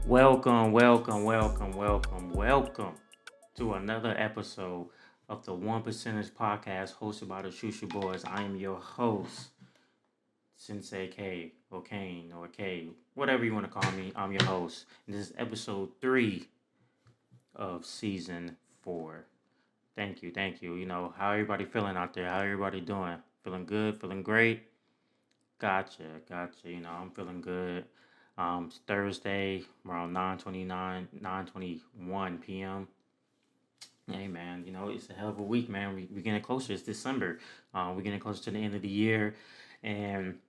Welcome to another episode of the One Percenters podcast hosted by the Shushu Boys. I am your host, Sensei K or Kane or K, whatever you want to call me. I'm your host. And this is episode 3 of season 4. Thank you. How everybody feeling out there? How everybody doing? Feeling good? Feeling great? Gotcha. I'm feeling good. It's Thursday around 9:21 p.m. Hey man, it's a hell of a week, man. We're getting closer. It's December. We're getting closer to the end of the year, and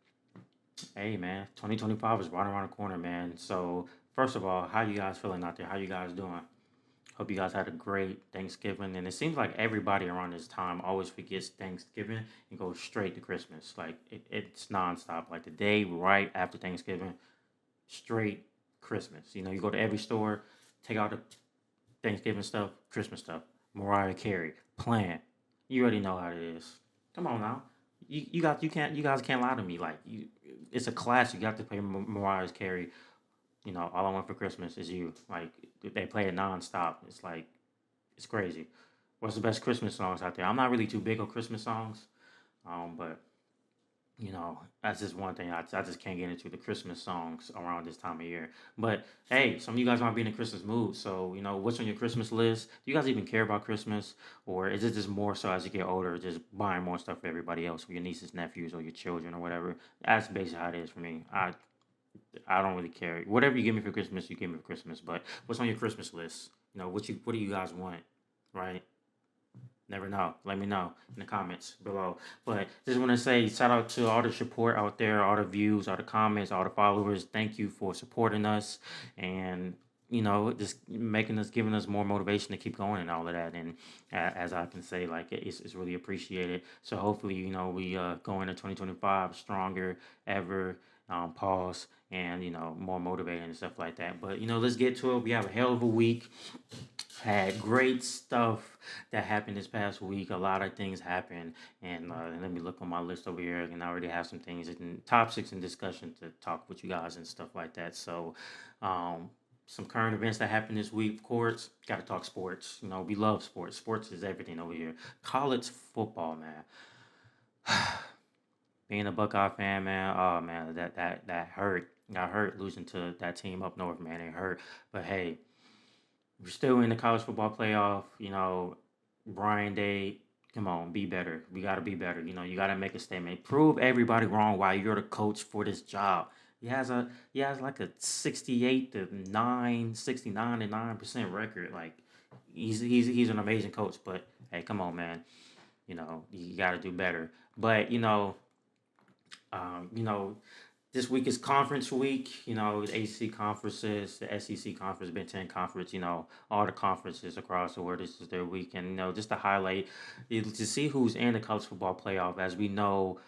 hey man, 2025 is right around the corner, man. So first of all, how you guys feeling out there? How you guys doing? Hope you guys had a great Thanksgiving. And it seems like everybody around this time always forgets Thanksgiving and goes straight to Christmas. Like it's nonstop. Like the day right after Thanksgiving, straight Christmas. You go to every store, take out the Thanksgiving stuff, Christmas stuff. Mariah Carey playing. You already know how it is. Come on now. You guys can't lie to me. Like it's a classic. You have to play Mariah Carey. All I want for Christmas is you. Like they play it nonstop. It's like it's crazy. What's the best Christmas songs out there? I'm not really too big on Christmas songs, but that's just one thing. I just can't get into the Christmas songs around this time of year. But hey, some of you guys might be in a Christmas mood. So, what's on your Christmas list? Do you guys even care about Christmas? Or is it just more so as you get older, just buying more stuff for everybody else, for your nieces, nephews, or your children, or whatever? That's basically how it is for me. I don't really care. Whatever you give me for Christmas, you give me for Christmas. But what's on your Christmas list? What do you guys want? Right? Never know. Let me know in the comments below. But just want to say shout out to all the support out there, all the views, all the comments, all the followers. Thank you for supporting us and just giving us more motivation to keep going and all of that. And as I can say, like it's really appreciated. So hopefully, we go into 2025 stronger ever. Pause and more motivated and stuff like that. But let's get to it. We have a hell of a week. Had great stuff that happened this past week. A lot of things happened, and let me look on my list over here. And I already have some things in topics and discussion to talk with you guys and stuff like that. So, some current events that happened this week. Of course, got to talk sports. We love sports. Sports is everything over here. College football, man. Being a Buckeye fan, man. Oh man, that hurt. Got hurt losing to that team up north, man. It hurt, but hey. We're still in the college football playoff. Brian Day, come on, be better. We got to be better. You got to make a statement. Prove everybody wrong why you're the coach for this job. He has like a 68 to 9, 69 to 9% record. Like he's an amazing coach. But hey, come on, man. You got to do better. But um, you know, this week is conference week. The ACC conferences, the SEC conference, Big Ten conference. All the conferences across the world. This is their week, and just to highlight, to see who's in the college football playoff. As we know,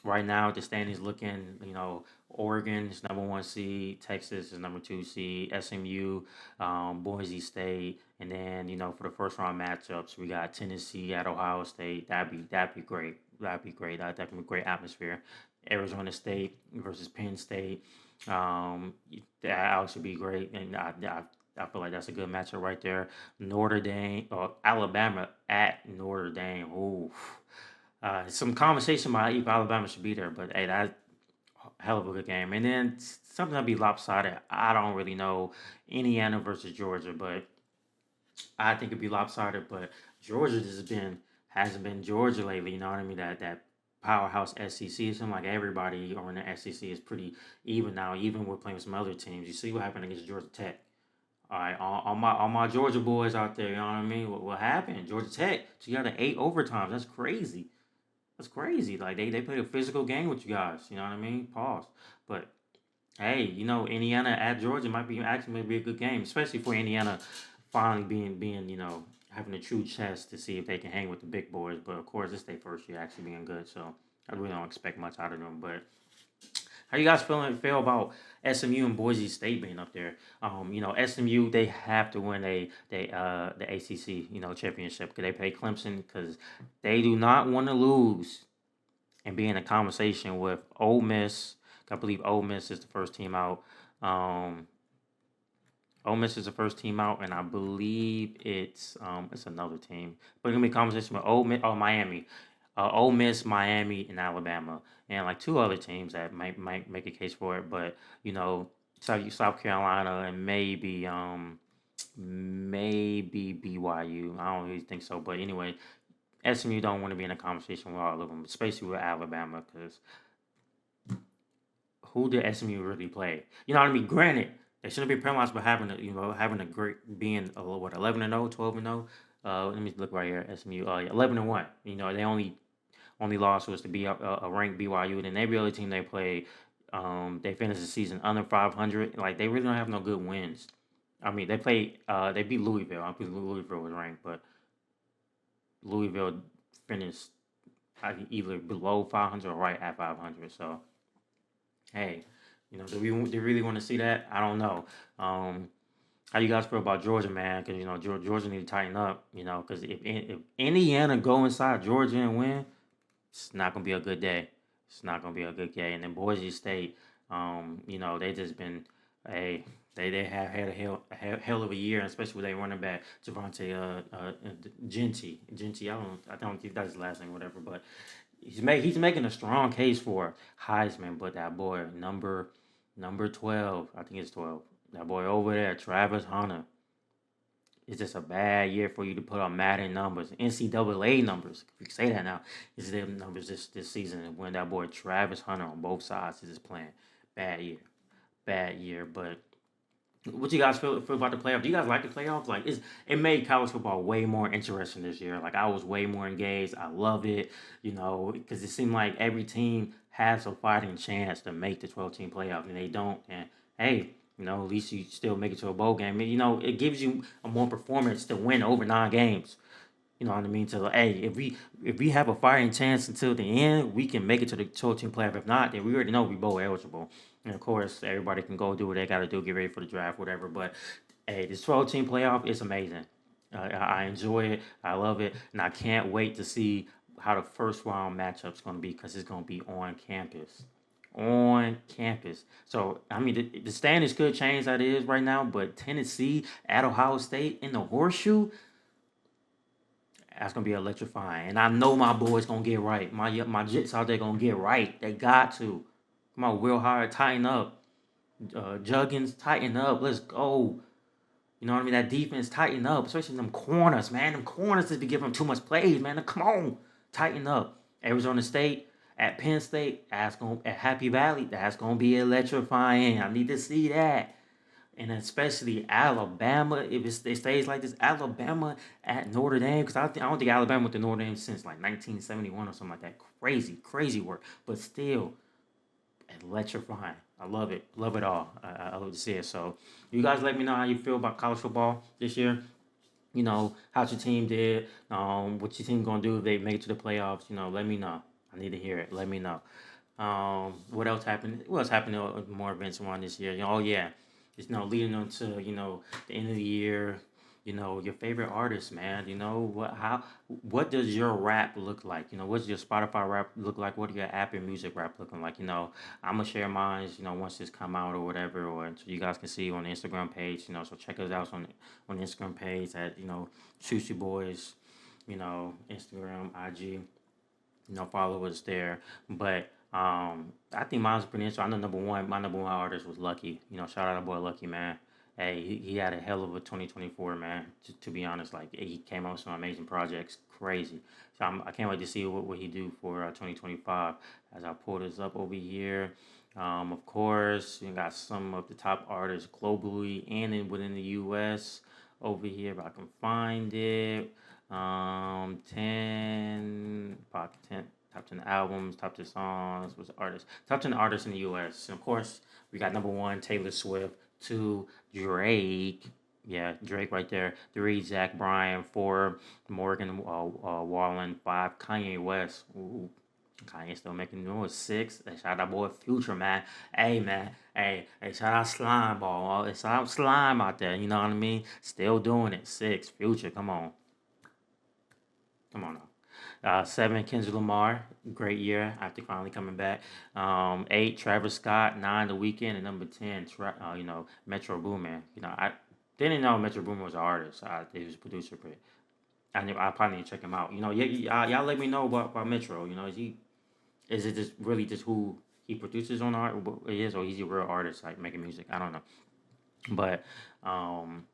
right now the standings looking. Oregon is number 1 seed, Texas is number 2 seed, SMU, Boise State, and then for the first round matchups, we got Tennessee at Ohio State. That'd be great. That'd be great. That'd be a great atmosphere. Arizona State versus Penn State. That also be great, and I feel like that's a good matchup right there. Notre Dame or Alabama at Notre Dame. Ooh, some conversation about if Alabama should be there, but hey, that hell of a good game. And then something that'll be lopsided. I don't really know Indiana versus Georgia, but I think it'd be lopsided. But Georgia hasn't been Georgia lately. You know what I mean? That powerhouse SEC. It seems like everybody on the SEC is pretty even now. Even we're playing with some other teams. You see what happened against Georgia Tech. All right, all my Georgia boys out there. You know what I mean? What happened? Georgia Tech. So you got 8 overtimes. That's crazy. That's crazy. Like they played a physical game with you guys. You know what I mean? Pause. But hey, Indiana at Georgia might be a good game, especially for Indiana finally being having a true chance to see if they can hang with the big boys. But of course, it's their first year actually being good, so I really don't expect much out of them. But how you guys feel about SMU and Boise State being up there? SMU they have to win the ACC championship because they play Clemson because they do not want to lose and be in a conversation with Ole Miss. I believe Ole Miss is the first team out. Ole Miss is the first team out, and I believe it's another team. But it's gonna be a conversation with Ole Miss, Miami, Ole Miss, Miami, and Alabama, and like two other teams that might make a case for it. But you know, South Carolina and maybe BYU. I don't really think so, but anyway, SMU don't want to be in a conversation with all of them, especially with Alabama, because who did SMU really play? You know what I mean? Granted, they shouldn't be penalized for having a great being 11-0, 12-0. Let me look right here. SMU 11-1. You know they only loss was to be a ranked BYU. And then every other team they played, they finished the season under 500. Like they really don't have no good wins. I mean, they beat Louisville. I believe Louisville was ranked, but Louisville finished either below 500 or right at 500. So hey, do we really want to see that? I don't know. Um, how you guys feel about Georgia, man? Because Georgia need to tighten up. Because if Indiana go inside Georgia and win, it's not gonna be a good day. It's not gonna be a good day. And then Boise State, they just been a they have had a hell of a year, especially with their running back Javante Genty. I don't think that's his last name, whatever. But he's making a strong case for Heisman. But that boy number 12, I think it's 12. That boy over there, Travis Hunter. It's just a bad year for you to put on Madden numbers, NCAA numbers. If you can say that now, it's their numbers this season. When that boy Travis Hunter on both sides is just playing, bad year. But what you guys feel about the playoffs? Do you guys like the playoffs? Like it made college football way more interesting this year. Like I was way more engaged. I love it, because it seemed like every team has a fighting chance to make the 12-team playoff, and they don't. And hey, at least you still make it to a bowl game. It gives you a more performance to win over 9 games. You know what I mean? So hey, if we have a fighting chance until the end, we can make it to the 12-team playoff. If not, then we already know we bowl eligible. And of course, everybody can go do what they got to do, get ready for the draft, whatever. But hey, this 12-team playoff is amazing. I enjoy it. I love it, and I can't wait to see how the first round matchup's going to be because it's going to be on campus. On campus. So I mean, the standings could change that it is right now, but Tennessee at Ohio State in the horseshoe, that's gonna be electrifying. And I know my boys gonna get right. My Jits out there gonna get right. They got to. Come on, Will Hard, tighten up. Juggins, tighten up. Let's go. You know what I mean? That defense, tighten up. Especially them corners, man. Them corners just be giving them too much plays, man. Come on, tighten up. Arizona State, at Penn State, at Happy Valley, that's gonna be electrifying. I need to see that. And especially Alabama, if it stays like this, Alabama at Notre Dame, because I don't think Alabama went to Notre Dame since like 1971 or something like that. Crazy, crazy work, but still electrifying. I love it, love it all. I love to see it. So, you guys, let me know how you feel about college football this year. How your team did, what your team gonna do if they make it to the playoffs. Let me know. I need to hear it. Let me know. What else happened? What else happened to more events around this year? Oh yeah, just leading on to the end of the year. Your favorite artist, man. What does your rap look like? What's your Spotify rap look like? What do your Apple Music rap looking like? I'm gonna share mine. Once this come out or whatever, or so you guys can see on the Instagram page. So check us out on the Instagram page at Shooty Boys. Instagram, IG. Follow us there. But I think mine's pretty interesting. I know my number one artist was Lucky. Shout out to boy Lucky, man. Hey, he had a hell of a 2024, man. To be honest, like he came out with some amazing projects, crazy. So I can't wait to see what he do for 2025. As I pull this up over here, of course, you got some of the top artists globally and within the U.S. over here. If I can find it, 10, top 10 albums, top 10 songs, was artists, top 10 artists in the U.S. And of course, we got number 1 Taylor Swift, 2 Drake, yeah, Drake right there, 3 Zach Bryan, 4 Morgan Wallen, 5 Kanye West. Ooh, Kanye still making noise. 6, shout out boy Future, man. Hey man, hey, shout out Slime Ball. Shout out Slime out there. You know what I mean? Still doing it. 6 Future. Come on now. 7, Kendrick Lamar, great year after finally coming back. 8, Travis Scott. 9, The Weeknd, and number 10, Metro Boomin. They didn't know Metro Boomin was an artist. He was a producer, but I probably need to check him out. Y'all let me know about Metro. Is it just really just who he produces on art? It is, or he's a real artist like making music. I don't know, but um,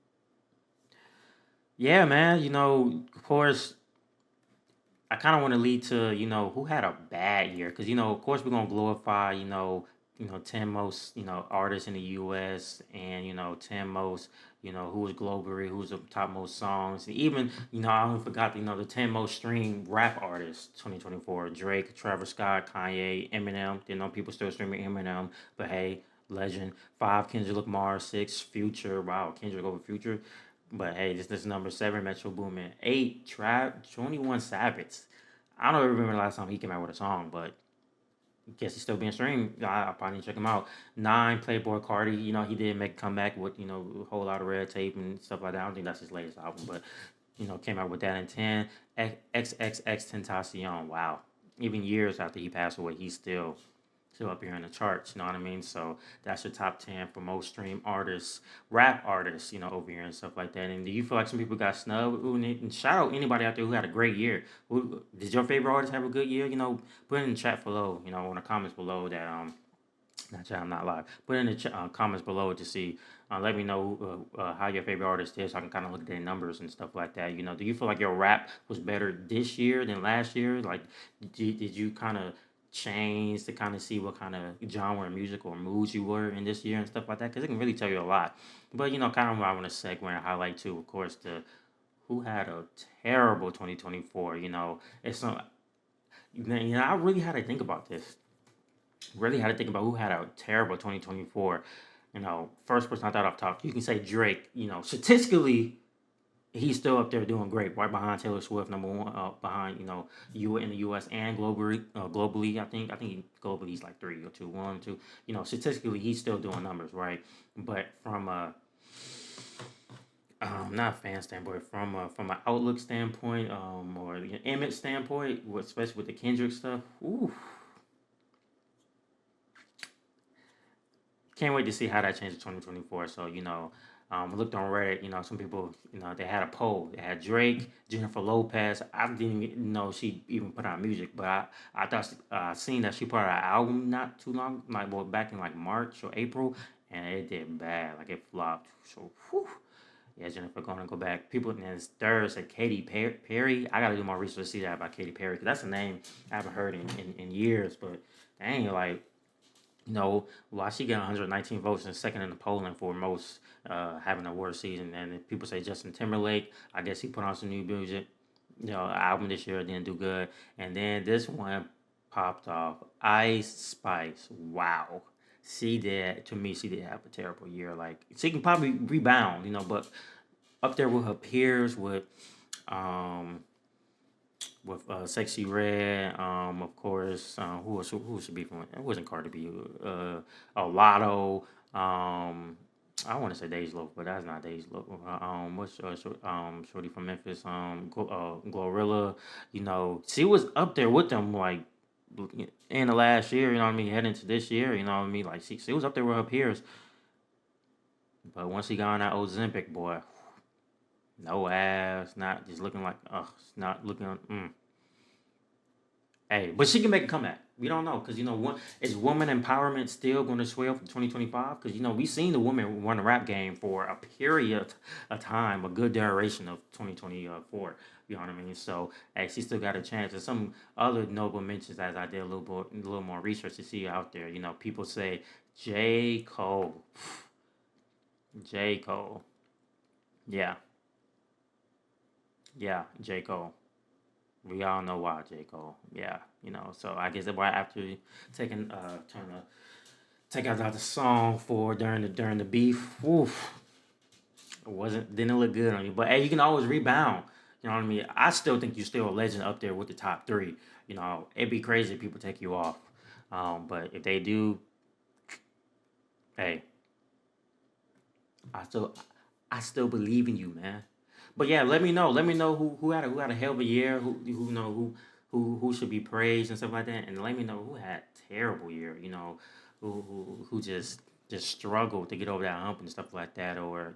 yeah, man. Of course, I kind of want to lead to who had a bad year because of course we're gonna glorify 10 most artists in the U.S. and 10 most who was globally who's the top most songs and even I even forgot the 10 most streamed rap artists 2024 Drake, Travis Scott, Kanye, Eminem. People still streaming Eminem, but hey, legend. 5 Kendrick Lamar, 6 Future. Wow, Kendrick over Future. But hey, this is number 7, Metro Boomin. 8, Trap, 21 Savage. I don't remember the last time he came out with a song, but I guess he's still being streamed. I'll probably check him out. 9, Playboy Cardi. He did make a comeback with, a whole lot of red tape and stuff like that. I don't think that's his latest album, but, came out with that in 10. XXX Tentacion. Wow. Even years after he passed away, he's still up here in the charts, you know what I mean? So that's your top 10 for most stream artists, rap artists, over here and stuff like that. And do you feel like some people got snubbed? And shout out anybody out there who had a great year. Did your favorite artist have a good year? Put in the chat below, in the comments below that, not chat, I'm not live. Put in the comments below to see, let me know how your favorite artist is so I can kind of look at their numbers and stuff like that. Do you feel like your rap was better this year than last year? Like, did you kind of change to kind of see what kind of genre of music or moods you were in this year and stuff like that? Because it can really tell you a lot. But, kind of what I want to segue and highlight too, of course, the who had a terrible 2024. It's not, I really had to think about this. Really had to think about who had a terrible 2024. First person I thought off top, you can say Drake. Statistically, he's still up there doing great, right behind Taylor Swift, number one, behind you in the U.S. and globally. Globally, I think globally he's like 3 or 2, 1, 2. Statistically he's still doing numbers, right? But from a not a fan standpoint, from an outlook standpoint, or an image standpoint, especially with the Kendrick stuff, ooh, can't wait to see how that changes in 2024. So, I looked on Reddit, some people, they had a poll. They had Drake, Jennifer Lopez. I didn't even know she even put out music, but I thought seen that she put out an album not too long, like well, back in like March or April, and it did bad. Like it flopped. So, whew. Yeah, Jennifer, gonna go back. People in this third said Katy Perry. I gotta do more research to see that about Katy Perry, because that's a name I haven't heard in years, but dang, like, why she got 119 votes and second in the polling for most having a worst season. And people say Justin Timberlake, I guess he put on some new music. Album this year didn't do good. And then this one popped off. Ice Spice. Wow. To me, she did have a terrible year. Like, she can probably rebound, but up there with her peers, um, with Sexy Red, of course, who should be from it? It wasn't Cardi B. Lotto. I want to say Days Loaf, but that's not Days Loaf. What's Shorty from Memphis? Glorilla. She was up there with them like in the last year. You know what I mean? Heading into this year. You know what I mean? Like she was up there with her peers. But once she got on that Ozempic, boy, no ass, not just looking like, not looking. Hey, but she can make a comeback. We don't know because is woman empowerment still going to swell for 2025? Because we seen the woman run the rap game for a period of time, a good duration of 2024. You know what I mean? So hey, she still got a chance. And some other notable mentions as I did a little more research to see out there. People say J. Cole, J. Cole, yeah, yeah, J. Cole. We all know why, J. Cole. Yeah, so I guess that's why after taking trying to take out the song for during the beef, oof, didn't look good on you. But hey, you can always rebound. You know what I mean? I still think you're still a legend up there with the top 3. It'd be crazy if people take you off. But if they do, hey, I still I still believe in you, man. But yeah, let me know. Let me know who had a hell of a year. Who should be praised and stuff like that. And let me know who had a terrible year. Who just struggled to get over that hump and stuff like that. Or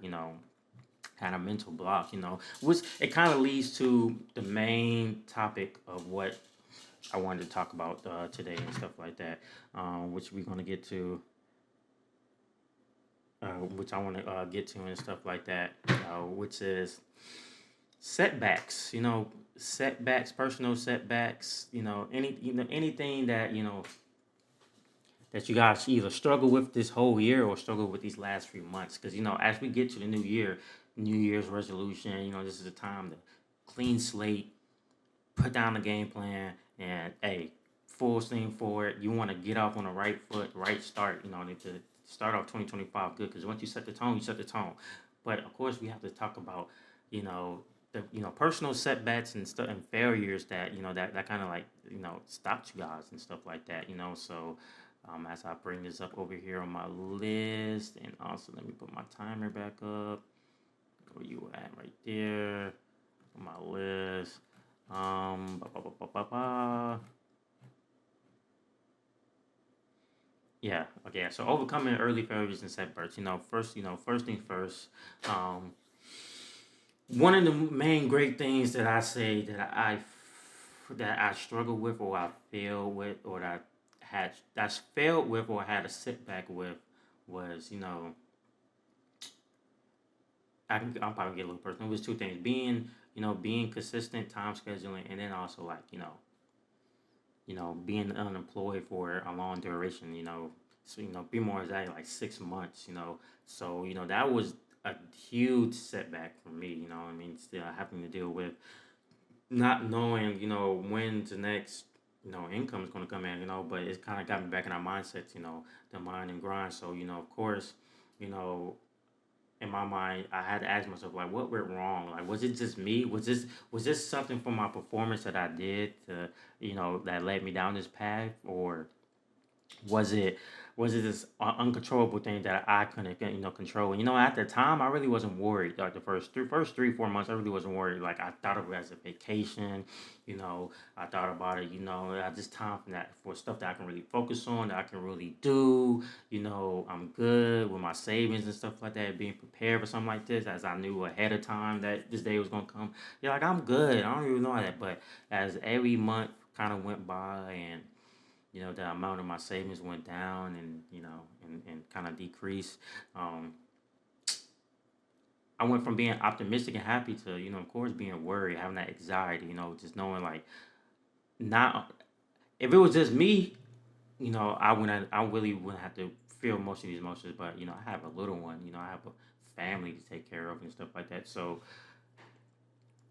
had a mental block, which it kind of leads to the main topic of what I wanted to talk about today and stuff like that, which we're gonna get to, which I want to get to and stuff like that, which is setbacks. Setbacks, personal setbacks. Anything that that you guys either struggle with this whole year or struggle with these last few months. Because as we get to the new year, New Year's resolution, this is a time to clean slate, put down the game plan, and hey, full steam forward. You want to get off on the right foot, right start. To start off 2025 good, because once you set the tone, you set the tone. But of course, we have to talk about the personal setbacks and stuff and failures that that kind of like stopped you guys and stuff like that. So. As I bring this up over here on my list, and also let me put my timer back up. Where you at? Right there on my list. Ba, ba, ba, ba, ba, ba. Yeah. Okay. So overcoming early failures and setbacks. First things first. One of the main great things that I say that I struggle with, or I fail with, or that's failed with, or had a setback with, was I'll probably get a little personal. It was two things: being consistent, time scheduling, and then also like being unemployed for a long duration. So be more exactly like 6 months. So that was a huge setback for me. I mean, still having to deal with not knowing when the next income is going to come in. But it's kind of got me back in our mindsets. The mind and grind. So of course, you know in my mind, I had to ask myself, like, what went wrong? Like, was it just me? Was this something from my performance that I did to, that led me down this path, or was it was it this uncontrollable thing that I couldn't control? And at the time, I really wasn't worried. Like the first 3 4 months, I really wasn't worried. Like I thought of it as a vacation. I thought about it. I just time for stuff that I can really focus on, that I can really do. I'm good with my savings and stuff like that. Being prepared for something like this, as I knew ahead of time that this day was gonna come. Yeah, like I'm good. I don't even know that, but as every month kind of went by, and the amount of my savings went down, and and kind of decreased. um I went from being optimistic and happy to of course being worried, having that anxiety, just knowing like, not if it was just me, I really wouldn't have to feel most of these emotions. But I have a little one, I have a family to take care of and stuff like that. So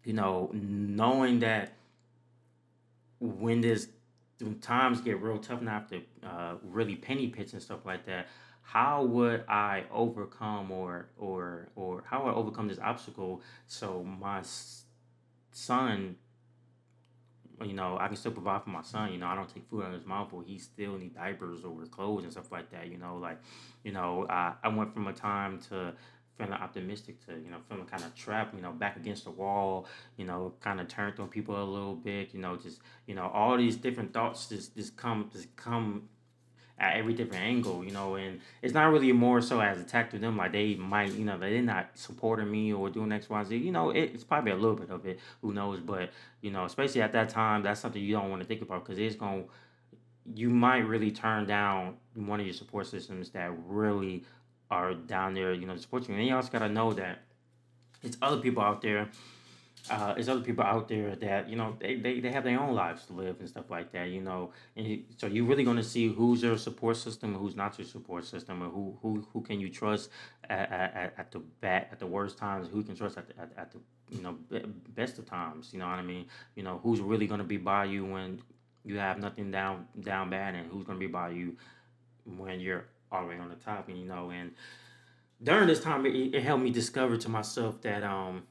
knowing that when this when times get real tough and I have to really penny pitch and stuff like that, how would I overcome, or how would I overcome this obstacle, so my son, I can still provide for my son. I don't take food out of his mouth, but he still need diapers or clothes and stuff like that. Like, I went from a time to feeling optimistic to, feeling kind of trapped, back against the wall, kind of turned on people a little bit, just, all these different thoughts just come at every different angle, and it's not really more so as attack to them, like they might, they're not supporting me or doing X, Y, Z. It's probably a little bit of it, who knows, but especially at that time, that's something you don't want to think about, because you might really turn down one of your support systems that really are down there, to support you. And you also gotta know that it's other people out there that they have their own lives to live and stuff like that. So you're really going to see who's your support system and who's not your support system, and who can you trust at the worst times, who you can trust at the best of times. You know what I mean? Who's really going to be by you when you have nothing down bad, and who's going to be by you when you're all the way on the top. And during this time, it helped me discover to myself that I'm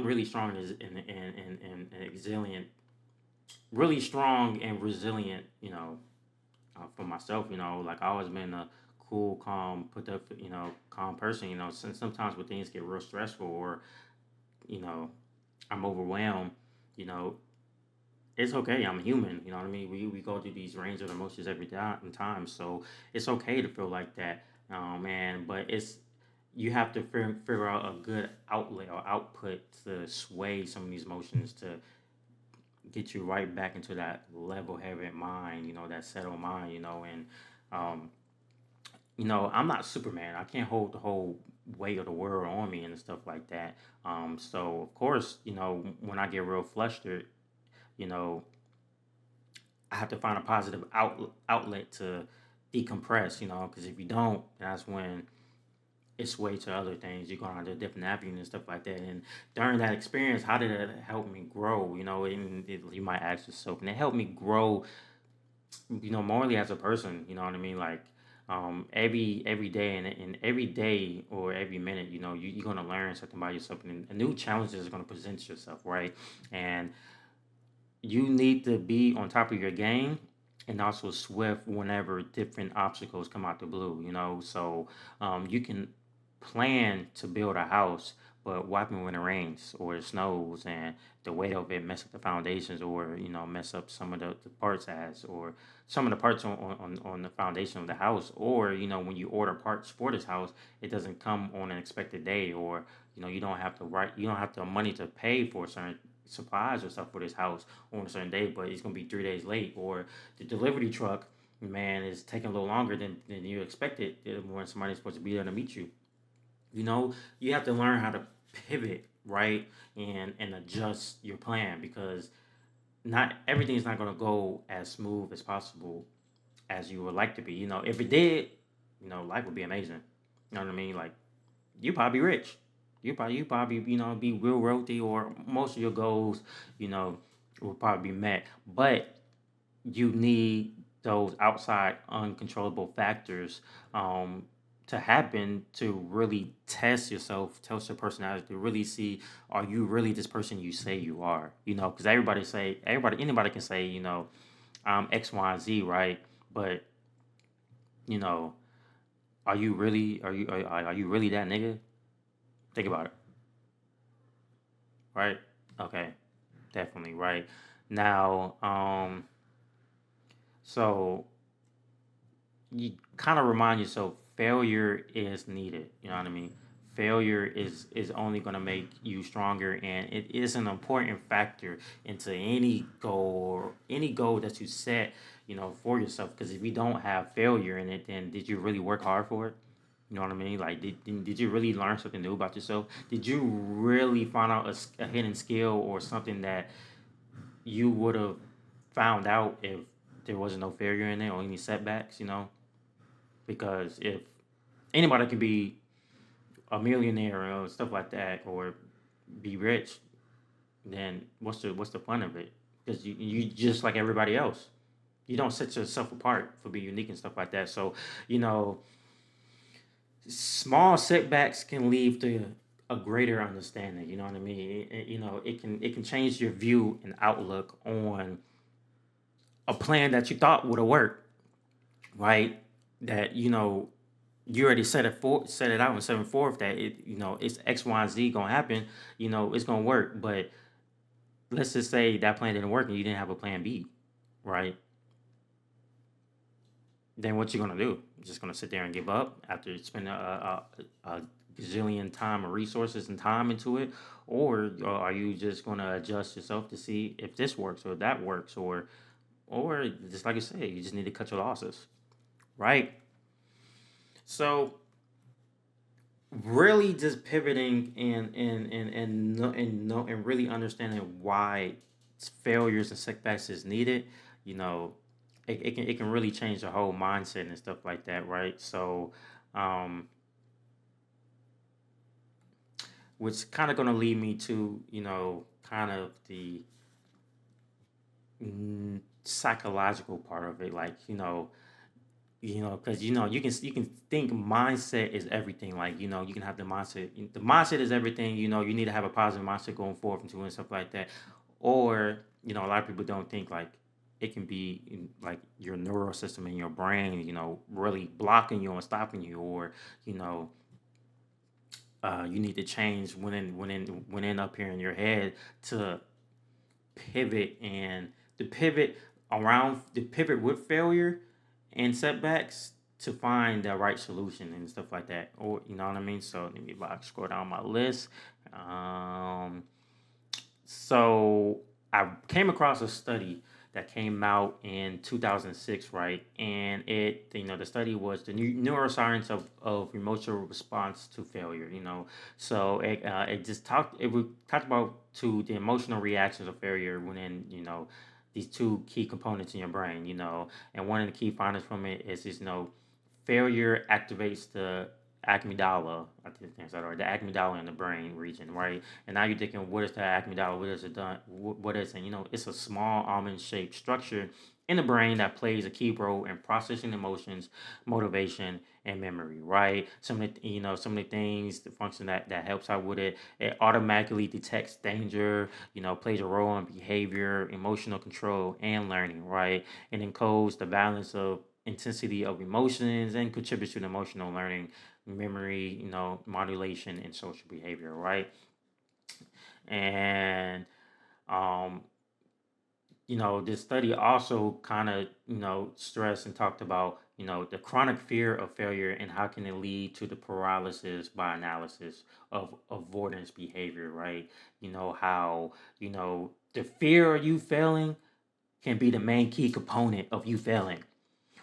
really strong and resilient, really strong and resilient. For myself. Like I always been a cool, calm, put up, calm person. Since sometimes when things get real stressful, or you know, I'm overwhelmed. You know, it's okay. I'm human. You know what I mean. We go through these range of emotions every time, so it's okay to feel like that. Man, but you have to figure out a good outlet or output to sway some of these emotions to get you right back into that level-headed mind, that settled mind, and um, I'm not Superman. I can't hold the whole weight of the world on me and stuff like that. So of course, when I get real flustered, you know, I have to find a positive outlet to decompress, because if you don't, that's when it's sway to other things. You're going on to different avenues and stuff like that. And during that experience, how did it help me grow? And you might ask yourself, and it helped me grow, morally as a person. You know what I mean? Like every day and every day or every minute, you're gonna learn something about yourself, and a new challenges are gonna present yourself, right? And you need to be on top of your game and also swift whenever different obstacles come out the blue, so you can plan to build a house, but what happens when it rains or it snows and the weight of it mess up the foundations, or mess up some of the parts as, or some of the parts on the foundation of the house, or when you order parts for this house, it doesn't come on an expected day, or you don't have the money to pay for certain supplies or stuff for this house on a certain day, but it's gonna be 3 days late, or the delivery truck, man, is taking a little longer than you expected when somebody's supposed to be there to meet you. You have to learn how to pivot, right, and adjust your plan, because not everything's not gonna go as smooth as possible as you would like to be. If it did, life would be amazing. You know what I mean? Like, you probably rich. You probably be real wealthy, or most of your goals, you know, will probably be met. But you need those outside uncontrollable factors to happen to really test yourself, test your personality, to really see, are you really this person you say you are? Because anybody can say, I'm X, Y, and Z, right? But you know, are you really that nigga? Think about it, right? Okay, definitely right. Now, so you kind of remind yourself failure is needed. You know what I mean? Failure is only going to make you stronger, and it is an important factor into any goal that you set, for yourself. Because if you don't have failure in it, then did you really work hard for it? You know what I mean? Like, did you really learn something new about yourself? Did you really find out a hidden skill or something that you would have found out if there wasn't no failure in it or any setbacks? Because if anybody can be a millionaire or stuff like that, or be rich, then what's the fun of it? Because you just like everybody else. You don't set yourself apart for being unique and stuff like that. So, you know, small setbacks can lead to a greater understanding. You know what I mean? It can change your view and outlook on a plan that you thought would have worked, right? That you already set it out and set it forth that it's X, Y, and Z gonna happen. It's gonna work. But let's just say that plan didn't work and you didn't have a plan B, right? Then what you gonna do? You're just gonna sit there and give up after spending a gazillion time or resources and time into it, or are you just gonna adjust yourself to see if this works or that works, or just like you said, you just need to cut your losses, right? So really just pivoting and really understanding why failures and setbacks is needed, you know, it can really change the whole mindset and stuff like that, right? So, um, which kind of going to lead me to, kind of the psychological part of it, like, because you can think mindset is everything. Like, you can have the mindset. The mindset is everything. You need to have a positive mindset going forward into and stuff like that. Or a lot of people don't think like it can be like your neural system in your brain, really blocking you and stopping you, or you know you need to change when in up here in your head to pivot, and the pivot with failure and setbacks to find the right solution and stuff like that. Or you know what I mean? So let me scroll down my list. Um, so I came across a study that came out in 2006, right? And the study was the neuroscience of emotional response to failure. So it talked about to the emotional reactions of failure when these two key components in your brain. And one of the key findings from it is failure activates the amygdala. I think that's right. The amygdala in the brain region, right? And now you're thinking, what is the amygdala? What is it done? What is it? It's a small almond-shaped structure in the brain that plays a key role in processing emotions, motivation, and memory, right? Some of the things, the function that helps out with it, it automatically detects danger, plays a role in behavior, emotional control, and learning, right? And encodes the balance of intensity of emotions and contributes to the emotional learning, memory, modulation, and social behavior, right? And um, this study also kind of, stressed and talked about, the chronic fear of failure and how can it lead to the paralysis by analysis of avoidance behavior, right? How, the fear of you failing can be the main key component of you failing.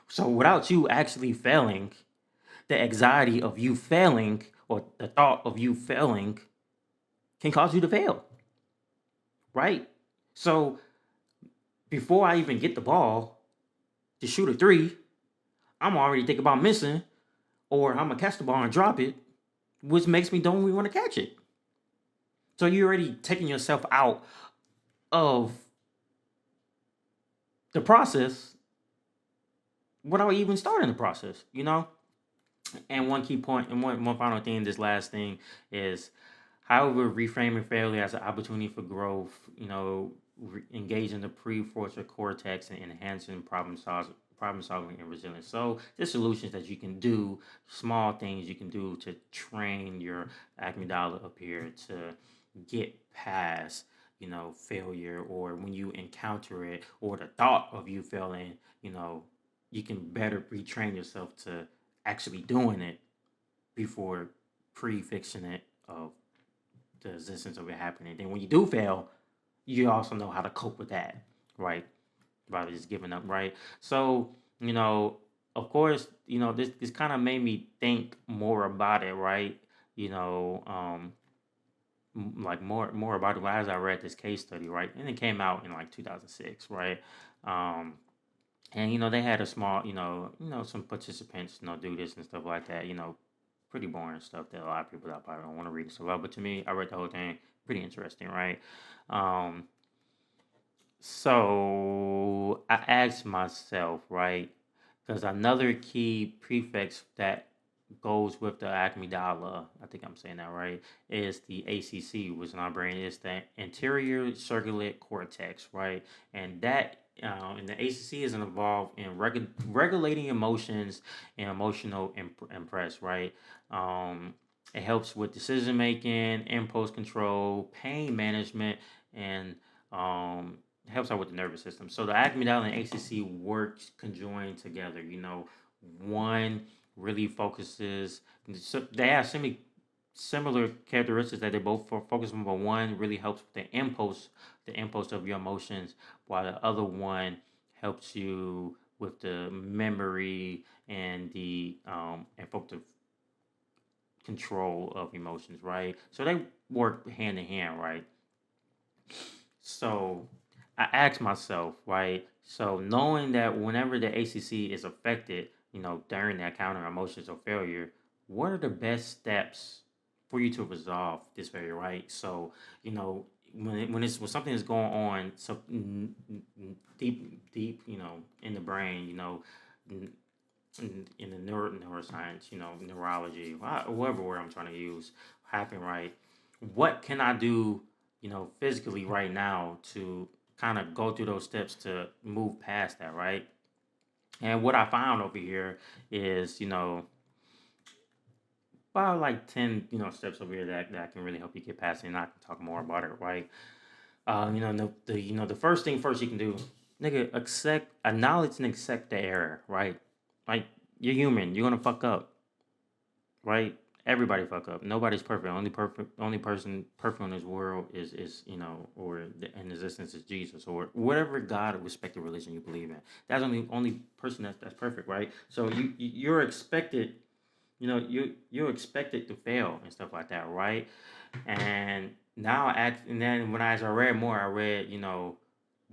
So without you actually failing, the anxiety of you failing or the thought of you failing can cause you to fail, right? So before I even get the ball to shoot a three, I'm already thinking about missing or I'm gonna catch the ball and drop it, which makes me don't even want to catch it. So you're already taking yourself out of the process without even starting the process. And one key point and one final thing, this last thing is, however, reframing failure as an opportunity for growth, engaging the prefrontal cortex and enhancing problem solving and resilience. So there's solutions that you can do, small things you can do to train your amygdala up here to get past, failure, or when you encounter it or the thought of you failing, you can better retrain yourself to actually doing it before prefixing it of the existence of it happening. Then when you do fail, you also know how to cope with that, right? Rather just giving up, right? So, of course, this kind of made me think more about it, right? Like more about it as I read this case study, right? And it came out in like 2006, right? Um, and they had a small, some participants, do this and stuff like that. Pretty boring stuff that a lot of people that probably don't want to read it so well. But to me, I read the whole thing. Pretty interesting, right? Um, so I asked myself, right? Because another key prefix that goes with the amygdala, I think I'm saying that right, is the ACC, which in our brain is the anterior cingulate cortex, right? And the ACC is involved in regulating emotions and emotional impress, right? Um, it helps with decision making, impulse control, pain management, and um, helps out with the nervous system. So the amygdala and ACC works conjoined together. One really focuses. So they have similar characteristics that they both focus on, but one really helps with the impulse of your emotions, while the other one helps you with the memory and the effective control of emotions, right? So they work hand in hand, right? So I asked myself, right? So knowing that whenever the ACC is affected, during that counter emotions or failure, what are the best steps for you to resolve this failure, right? So, when something is going on, so deep, in the brain, in the neuroscience, neurology, whatever word I'm trying to use, happen, right? What can I do, physically right now to kind of go through those steps to move past that, right? And what I found over here is, about like 10, steps over here that can really help you get past it, and I can talk more about it, right? The first thing first you can do, nigga, acknowledge and accept the error, right? Like, You're human. You're gonna fuck up, right? Everybody fuck up. Nobody's perfect. Only person perfect in this world is or in existence is Jesus or whatever God or respective religion you believe in. That's only person that's perfect, right? So you're expected, you're expected to fail and stuff like that, right? And and then when as I read more, I read,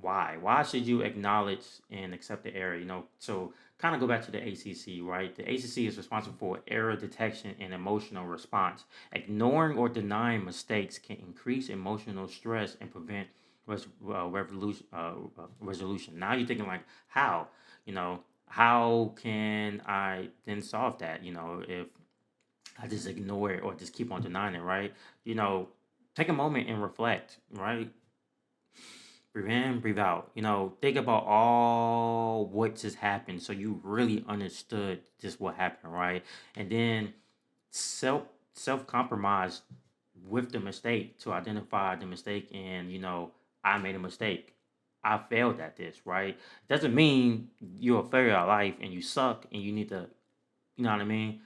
why? Why should you acknowledge and accept the error? So kind of go back to the ACC, right? The ACC is responsible for error detection and emotional response. Ignoring or denying mistakes can increase emotional stress and prevent resolution. Now you're thinking like, how? How can I then solve that? If I just ignore it or just keep on denying it, right? You know, take a moment and reflect, right? Breathe in, breathe out. Think about all what just happened so you really understood just what happened, right? And then self self compromise with the mistake to identify the mistake and I made a mistake. I failed at this, right? Doesn't mean you're a failure at life and you suck and you need to, you know what I mean?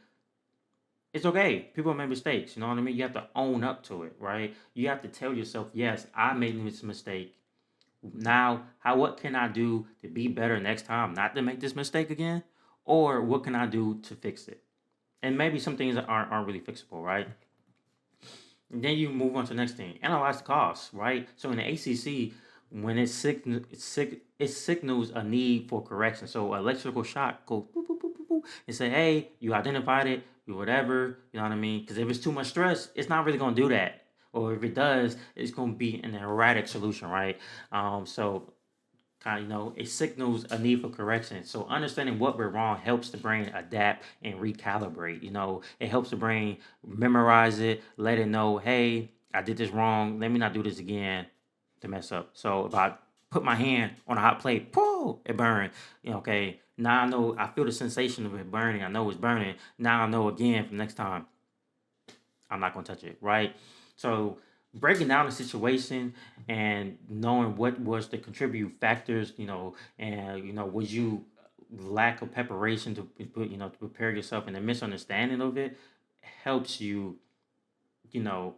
It's okay. People make mistakes. You know what I mean? You have to own up to it, right? You have to tell yourself, yes, I made this mistake. Now, what can I do to be better next time, not to make this mistake again? Or what can I do to fix it? And maybe some things aren't really fixable, right? And then you move on to the next thing. Analyze the cost, right? So in the ACC, when it signals a need for correction. So electrical shock goes boop, boop, boop, boop, boop, and say, hey, you identified it, you whatever, you know what I mean? Because if it's too much stress, it's not really going to do that. Or if it does, it's going to be an erratic solution, right? So kind of, it signals a need for correction. So understanding what went wrong helps the brain adapt and recalibrate. It helps the brain memorize it, let it know, hey, I did this wrong. Let me not do this again to mess up. So if I put my hand on a hot plate, pooh, it burned. Okay. Now I know, I feel the sensation of it burning. I know it's burning. Now I know again for next time I'm not gonna touch it, right? So breaking down the situation and knowing what was the contribute factors, and was you lack of preparation to to prepare yourself, and the misunderstanding of it helps you, you know,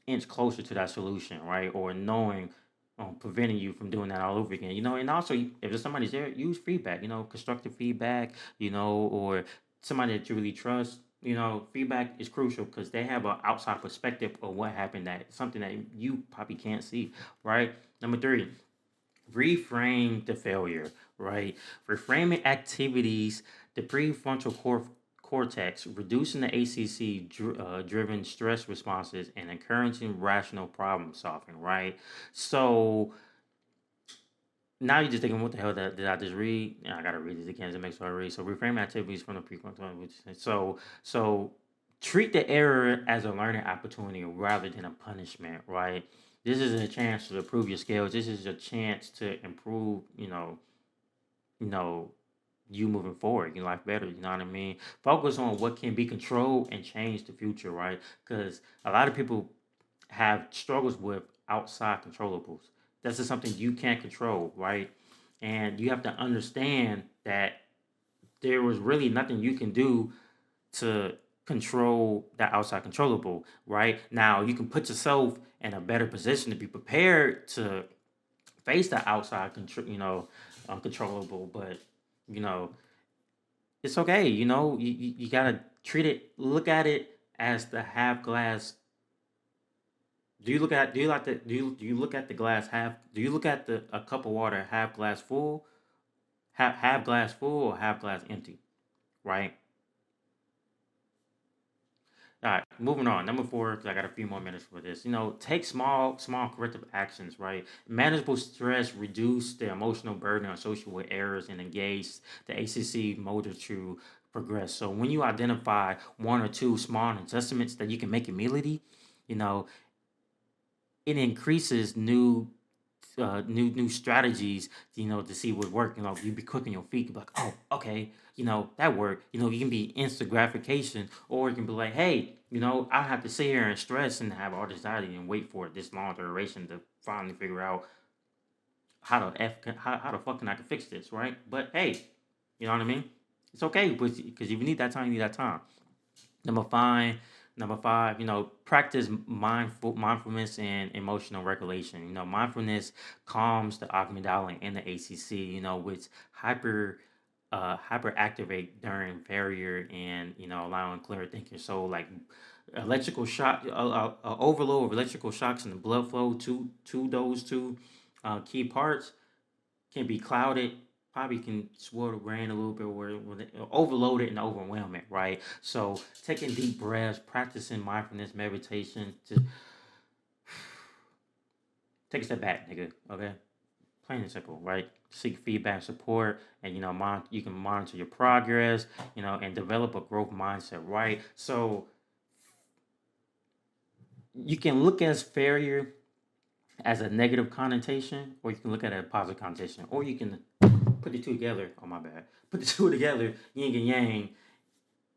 inch closer to that solution, right? Or knowing, preventing you from doing that all over again. And also if there's somebody's there, use feedback. Constructive feedback. Or somebody that you really trust. Feedback is crucial because they have an outside perspective of what happened, that something that you probably can't see, right? Number three, reframe the failure, right? Reframing activities, the cortex, reducing the ACC driven stress responses, and encouraging rational problem solving, right? So now you're just thinking, what the hell did I just read? Yeah, I gotta read this again to make sure I read. So reframe activities from the prefrontal, so treat the error as a learning opportunity rather than a punishment, right? This is a chance to improve your skills. This is a chance to improve, you know, you moving forward, your life better. You know what I mean? Focus on what can be controlled and change the future, right? Because a lot of people have struggles with outside controllables. That's just something you can't control, right? And you have to understand that there was really nothing you can do to control that outside controllable, right? Now you can put yourself in a better position to be prepared to face the outside controllable, but you know it's okay. You gotta treat it, look at it as the half glass. Do you look at the glass half? Do you look at the a cup of water half glass full, half glass full, or half glass empty? Right. All right. Moving on. Number four, because I got a few more minutes for this. Take small corrective actions. Right. Manageable stress, reduce the emotional burden associated with errors, and engage the ACC motor to progress. So when you identify one or two small adjustments that you can make immediately, you know, it increases new strategies, to see what work. You be quick on your feet, you be like, oh, okay, that worked. You can be instant gratification, or you can be like, hey, I have to sit here and stress and have all this anxiety and wait for this long duration to finally figure out how the fuck can I fix this, right? But hey, you know what I mean? It's okay, because if you need that time, you need that time. Number five, number five, practice mindfulness and emotional regulation. Mindfulness calms the amygdala and the ACC. Which hyper hyperactivate during failure and allowing clear thinking. So like electrical shock, overload of electrical shocks in the blood flow to those two key parts can be clouded. Probably can swirl the brain a little bit, where overload it and overwhelm it, right? So taking deep breaths, practicing mindfulness meditation to take a step back, nigga. Okay, plain and simple, right? Seek feedback, support, and you can monitor your progress, and develop a growth mindset, right? So you can look at failure as a negative connotation, or you can look at it as a positive connotation, or you can put the two together. Oh my bad. Put the two together, yin and yang,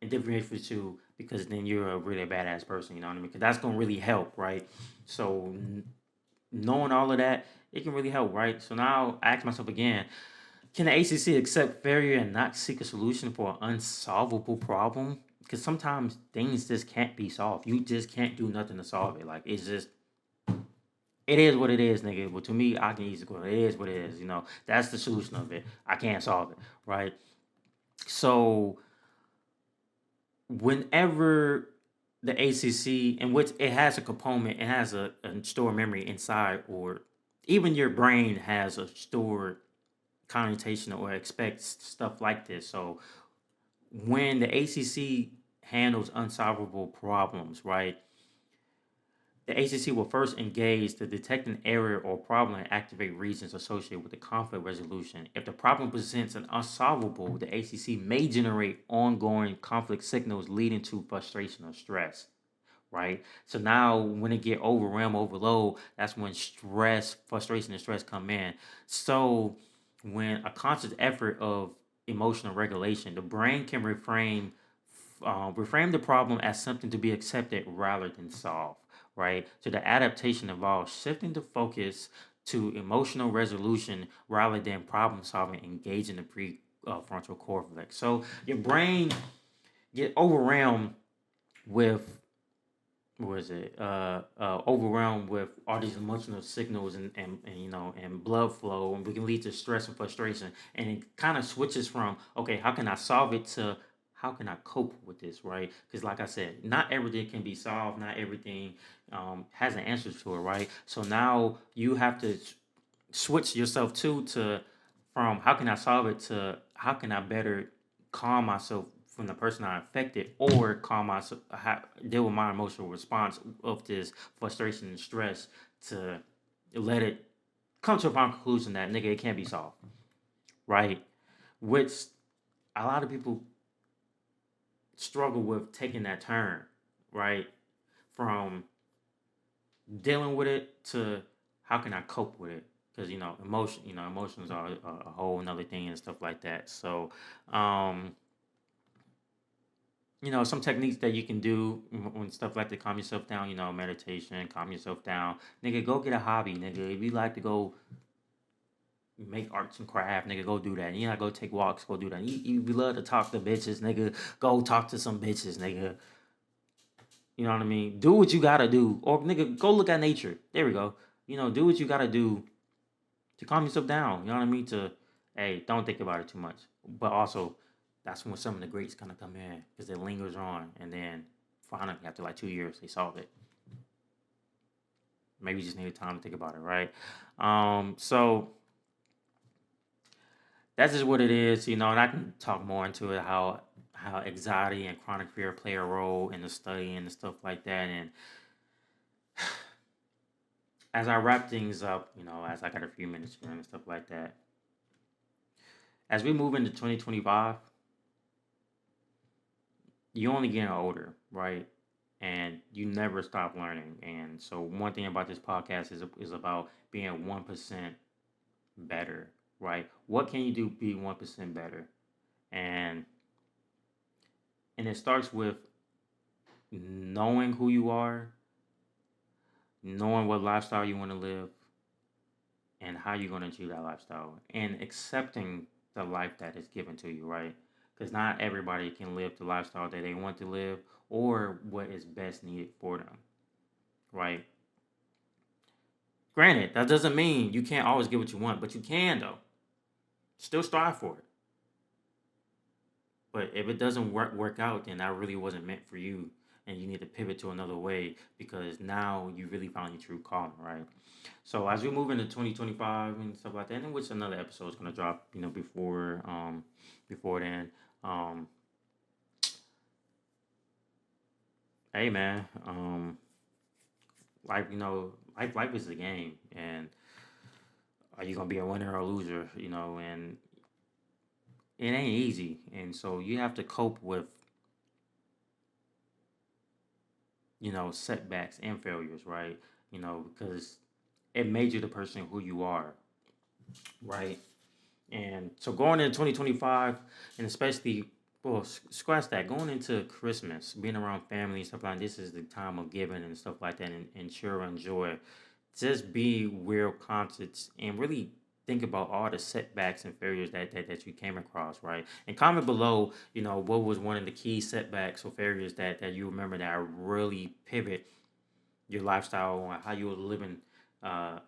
and differentiate the two, because then you're a really badass person. You know what I mean? Because that's gonna really help, right? So knowing all of that, it can really help, right? So now I ask myself again: can the ACC accept failure and not seek a solution for an unsolvable problem? Because sometimes things just can't be solved. You just can't do nothing to solve it. Like it's just it is what it is, nigga. But to me, I can easily go. It is what it is. That's the solution of it. I can't solve it, right? So whenever the ACC, in which it has a component, it has a stored memory inside, or even your brain has a stored connotation or expects stuff like this. So when the ACC handles unsolvable problems, right? The ACC will first engage to detect an error or problem and activate reasons associated with the conflict resolution. If the problem presents an unsolvable, the ACC may generate ongoing conflict signals leading to frustration or stress. Right. So now, when it get overwhelmed, overload, that's when stress, frustration, and stress come in. So when a conscious effort of emotional regulation, the brain can reframe the problem as something to be accepted rather than solved, right? So the adaptation involves shifting the focus to emotional resolution rather than problem solving, engaging the prefrontal cortex. So your brain get overwhelmed with what is it? Overwhelmed with all these emotional signals and blood flow, and we can lead to stress and frustration. And it kind of switches from, okay, how can I solve it, to how can I cope with this, right? Because like I said, not everything can be solved. Not everything has an answer to it, right? So now you have to switch yourself to from how can I solve it to how can I better calm myself from the person I affected, or calm myself, deal with my emotional response of this frustration and stress, to let it come to a final conclusion that, nigga, it can't be solved, right? Which a lot of people struggle with taking that turn, right? From dealing with it to how can I cope with it? Because emotions are a whole another thing and stuff like that. So, um, some techniques that you can do when stuff like to calm yourself down. Meditation, calm yourself down. Nigga, go get a hobby, nigga. If you like to go make arts and craft, nigga, go do that. You know, go take walks, go do that. You love to talk to bitches, nigga. Go talk to some bitches, nigga. You know what I mean? Do what you gotta do. Or nigga, go look at nature. There we go. Do what you gotta do to calm yourself down. You know what I mean? To, hey, don't think about it too much. But also, that's when some of the greats kind of come in, because it lingers on, and then finally, after like 2 years, they solve it. Maybe you just needed time to think about it, right? So that's just what it is, and I can talk more into it, how anxiety and chronic fear play a role in the study and stuff like that. And as I wrap things up, as I got a few minutes here and stuff like that, as we move into 2025, you only getting older, right? And you never stop learning. And so one thing about this podcast is about being 1% better, right? What can you do to be 1% better? And it starts with knowing who you are, knowing what lifestyle you want to live, and how you're going to achieve that lifestyle, and accepting the life that is given to you, right? because not everybody can live the lifestyle that they want to live or what is best needed for them, right? Granted, that doesn't mean you can't always get what you want, but you can though. Still strive for it. But if it doesn't work out, then that really wasn't meant for you, and you need to pivot to another way because now you really found your true calling, right? So as we move into 2025 and stuff like that, and which another episode is gonna drop, before then. Um, hey man, life, life is a game, and are you gonna be a winner or a loser? And it ain't easy, and so you have to cope with setbacks and failures, right? Because it made you the person who you are, right? And so going into 2025, and especially, well, scratch that, going into Christmas, being around family and stuff like that, this is the time of giving and stuff like that, and cheer and joy. Just be real conscious and really think about all the setbacks and failures that you came across, right? And comment below, what was one of the key setbacks or failures that you remember that really pivot your lifestyle on how you were living uh,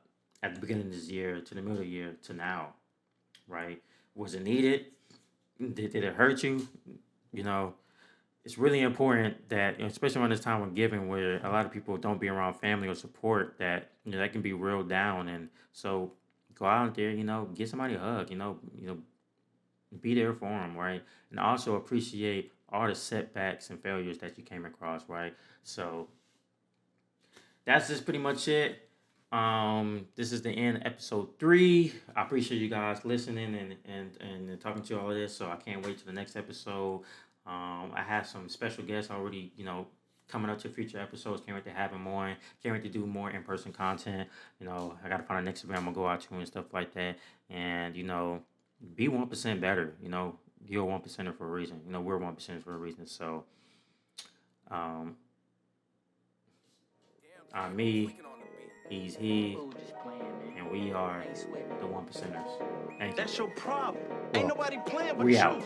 at the beginning of this year to the middle of the year to now, right? Was it needed? Did it hurt you? You know, it's really important that, especially around this time of giving, where a lot of people don't be around family or support, that that can be real down. And so, go out there, get somebody a hug. Be there for them, right? And also appreciate all the setbacks and failures that you came across, right? So that's just pretty much it. This is the end of episode 3. I appreciate you guys listening and talking to all of this. So I can't wait to the next episode. I have some special guests already, coming up to future episodes. Can't wait to have them on. Can't wait to do more in-person content. I got to find the next event I'm going to go out to and stuff like that. And, be 1% better. You're 1%er for a reason. We're 1% for a reason. So, um, I'm me. He's he, and we are the 1%ers. Thank you. That's your problem. Ain't Well, nobody playing but we you. out.